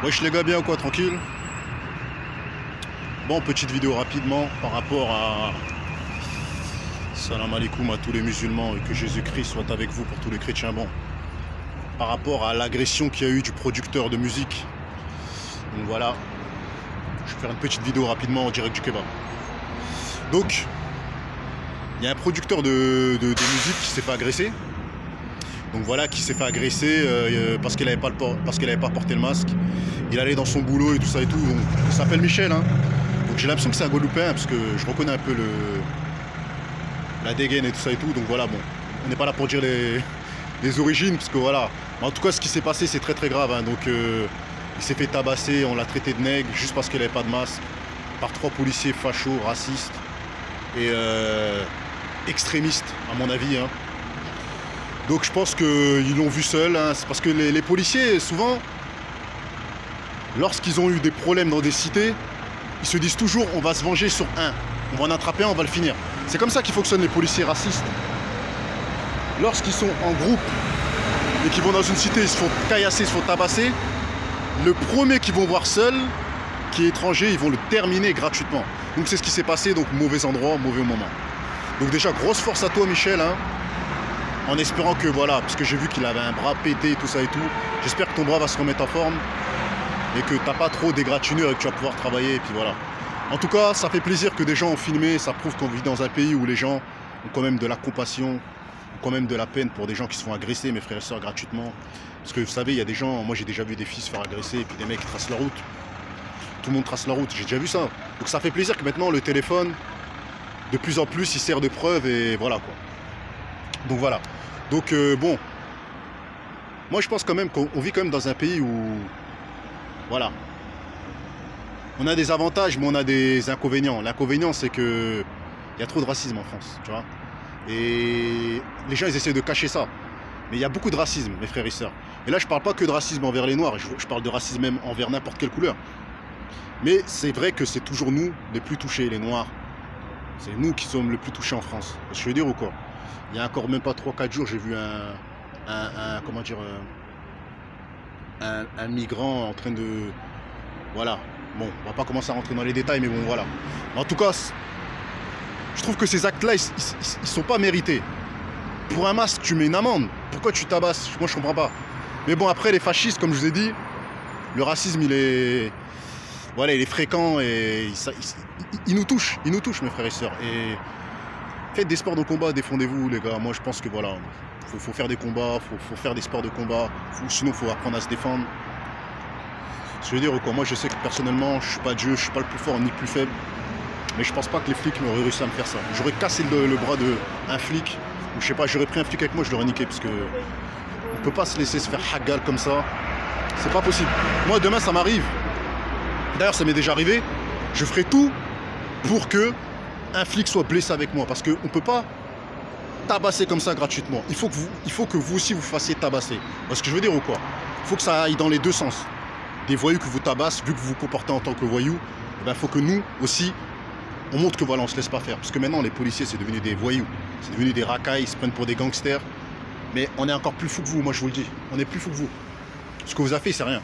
Wesh les gars, bien ou quoi, tranquille? Bon, petite vidéo rapidement par rapport à salam alaikum à tous les musulmans et que Jésus-Christ soit avec vous pour tous les chrétiens. Bon, par rapport à l'agression qu'il y a eu du producteur de musique. Donc voilà, je vais faire une petite vidéo rapidement en direct du kebab. Donc, il y a un producteur de musique qui s'est fait agresser. Donc voilà, qui s'est fait agresser parce qu'il n'avait pas porté le masque. Il allait dans son boulot et tout ça et tout. Donc, il s'appelle Michel. Hein. Donc j'ai l'impression que c'est un Guadeloupéen parce que je reconnais un peu la dégaine et tout ça et tout. Donc voilà, bon, on n'est pas là pour dire les origines parce que voilà. Mais en tout cas, ce qui s'est passé, c'est très très grave. Hein. Donc il s'est fait tabasser, on l'a traité de nègre juste parce qu'il n'avait pas de masque par 3 policiers fachos, racistes et extrémistes à mon avis. Hein. Donc je pense qu'ils l'ont vu seul, hein. C'est parce que les policiers, souvent, lorsqu'ils ont eu des problèmes dans des cités, ils se disent toujours on va se venger sur un. On va en attraper un, on va le finir. C'est comme ça qu'ils fonctionnent les policiers racistes. Lorsqu'ils sont en groupe et qu'ils vont dans une cité, ils se font caillasser, ils se font tabasser, le premier qu'ils vont voir seul, qui est étranger, ils vont le terminer gratuitement. Donc c'est ce qui s'est passé, donc mauvais endroit, mauvais moment. Donc déjà, grosse force à toi Michel, hein. En espérant que voilà, parce que j'ai vu qu'il avait un bras pété, tout ça et tout. J'espère que ton bras va se remettre en forme et que t'as pas trop d'égratignures et que tu vas pouvoir travailler et puis voilà. En tout cas, ça fait plaisir que des gens ont filmé, ça prouve qu'on vit dans un pays où les gens ont quand même de la compassion, ont quand même de la peine pour des gens qui se font agresser, mes frères et sœurs, gratuitement. Parce que vous savez, il y a des gens, moi j'ai déjà vu des filles se faire agresser et puis des mecs qui tracent la route. Tout le monde trace la route, j'ai déjà vu ça. Donc ça fait plaisir que maintenant le téléphone, de plus en plus, il sert de preuve et voilà quoi. Donc voilà. Donc bon, moi je pense quand même qu'on vit quand même dans un pays où, voilà, on a des avantages mais on a des inconvénients. L'inconvénient c'est que il y a trop de racisme en France, tu vois. Et les gens ils essaient de cacher ça. Mais il y a beaucoup de racisme, mes frères et sœurs. Et là je parle pas que de racisme envers les noirs, je parle de racisme même envers n'importe quelle couleur. Mais c'est vrai que c'est toujours nous les plus touchés, les noirs. C'est nous qui sommes le plus touchés en France. Je veux dire ou quoi? Il y a encore même pas 3-4 jours, j'ai vu comment dire, un migrant en train de... Voilà. Bon, on va pas commencer à rentrer dans les détails, mais bon, voilà. En tout cas, je trouve que ces actes-là, ils sont pas mérités. Pour un masque, tu mets une amende. Pourquoi tu tabasses? Moi, je comprends pas. Mais bon, après, les fascistes, comme je vous ai dit, le racisme, il est... Voilà, il est fréquent et il nous touche, mes frères et sœurs. Et faites des sports de combat, défendez-vous les gars. Moi je pense que voilà, faut faire des combats, faut faire des sports de combat, sinon il faut apprendre à se défendre. Je veux dire quoi, moi je sais que personnellement je suis pas Dieu, je suis pas le plus fort ni le plus faible. Mais je pense pas que les flics m'auraient réussi à me faire ça. J'aurais cassé le bras d'un flic, ou je sais pas, j'aurais pris un flic avec moi, je l'aurais niqué parce que on peut pas se laisser se faire hagal comme ça. C'est pas possible. Moi demain ça m'arrive. D'ailleurs ça m'est déjà arrivé, je ferai tout pour que un flic soit blessé avec moi, parce qu'on ne peut pas tabasser comme ça gratuitement. Il faut que vous aussi vous fassiez tabasser. Vous voyez ce que je veux dire ou quoi? Il faut que ça aille dans les deux sens. Des voyous que vous tabassent, vu que vous vous comportez en tant que voyous, il faut que nous aussi, on montre que voilà, on ne se laisse pas faire. Parce que maintenant les policiers c'est devenu des voyous, c'est devenu des racailles, ils se prennent pour des gangsters. Mais on est encore plus fous que vous, moi je vous le dis. On est plus fous que vous. Ce que vous avez fait c'est rien.